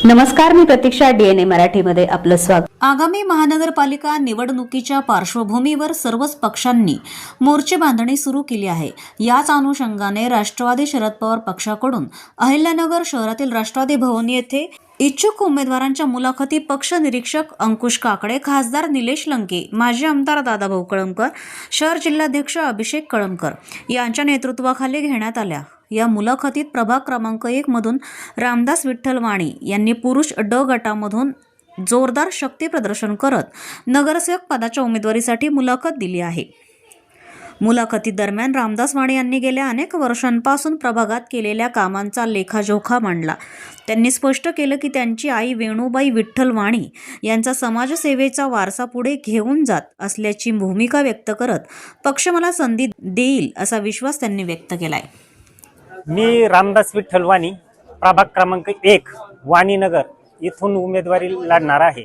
नमस्कार, मी प्रतीक्षा. DNA मराठीमध्ये आपलं स्वागत. आगामी महानगरपालिका निवडणुकीच्या पार्श्वभूमीवर सर्वच पक्षांनी मोर्चे बांधणी सुरू केली आहे. याच अनुषंगाने राष्ट्रवादी शरद पवार पक्षाकडून अहिल्यानगर शहरातील राष्ट्रवादी भवन येथे इच्छुक उमेदवारांच्या मुलाखती पक्ष निरीक्षक अंकुश काकडे, खासदार निलेश लंके, माजी आमदार दादाभाऊ कळमकर, शहर जिल्हाध्यक्ष अभिषेक कळमकर यांच्या नेतृत्वाखाली घेण्यात आल्या. या मुलाखतीत प्रभाग क्रमांक 1 मधून रामदास विठ्ठल वाणी यांनी पुरुष ड गटामधून जोरदार शक्ती प्रदर्शन करत नगरसेवक पदाच्या उमेदवारीसाठी मुलाखत दिली आहे. मुलाखतीदरम्यान रामदास वाणी यांनी गेल्या अनेक वर्षांपासून प्रभागात केलेल्या कामांचा लेखाजोखा मांडला. त्यांनी स्पष्ट केलं की त्यांची आई वेणूबाई विठ्ठल वाणी यांचा समाजसेवेचा वारसा पुढे घेऊन जात असल्याची भूमिका व्यक्त करत पक्ष मला संधी देईल असा विश्वास त्यांनी व्यक्त केलाय. मी रामदास विठ्ठल वाणी, प्रभाग क्रमांक 1 वाणीनगर इथून उमेदवारी लढणार आहे.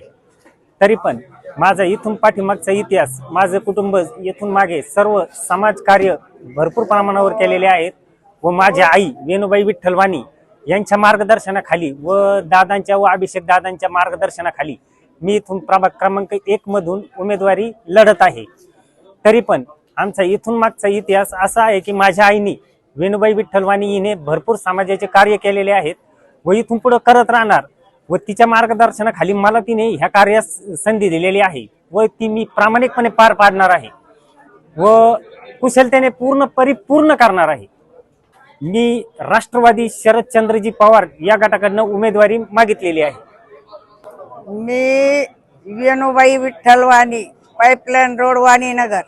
तरी पण माझा इथून पाठीमागचा इतिहास, माझं कुटुंब इथून मागे सर्व समाजकार्य भरपूर प्रमाणावर केलेले आहेत व माझ्या आई वेणूबाई विठ्ठल वाणी यांच्या मार्गदर्शनाखाली व दादांच्या व अभिषेक दादांच्या मार्गदर्शनाखाली मी इथून प्रभाग क्रमांक 1 मधून उमेदवारी लढत आहे. तरी पण आमचा इथून मागचा इतिहास असा आहे की माझ्या आईने वेणूबाई विठ्ठल वाणी हिने भरपूर समाजाचे कार्य केलेले आहेत व इथून पुढे करत राहणार व तिच्या मार्गदर्शनाखाली मला तिने ह्या कार्यास संधी दिलेली आहे व ती मी प्रामाणिकपणे पार पाडणार आहे व कुशलतेने परिपूर्ण करणार आहे. मी राष्ट्रवादी शरदचंद्रजी पवार या गटाकडनं उमेदवारी मागितलेली आहे. मी वेणूबाई विठ्ठल वाणी, पाईपलाईन रोड वाणीनगर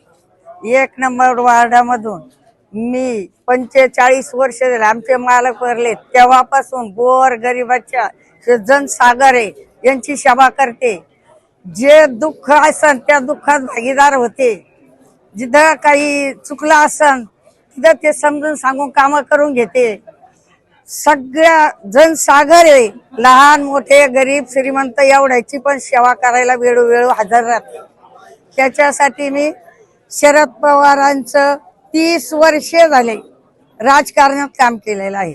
1 नंबर वार्डामधून मी 45 वर्ष झाले आमचे मालक भरले तेव्हापासून गोर गरिबाच्या जनसागर आहे यांची सेवा करते. जे दुःख असन त्या दुःखात भागीदार होते. जिथं काही चुकलं असन तिथं ते समजून सांगून कामं करून घेते. सगळ्या जनसागर आहे, लहान मोठे गरीब श्रीमंत एवढ्याची पण सेवा करायला वेळोवेळी हजर राहते. त्याच्यासाठी मी शरद पवारांचं 30 वर्षे झाले राजकारणात काम केलेलं आहे.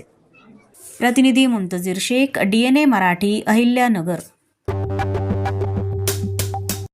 प्रतिनिधी मुंतजीर शेख, DNA मराठी, अहिल्यानगर.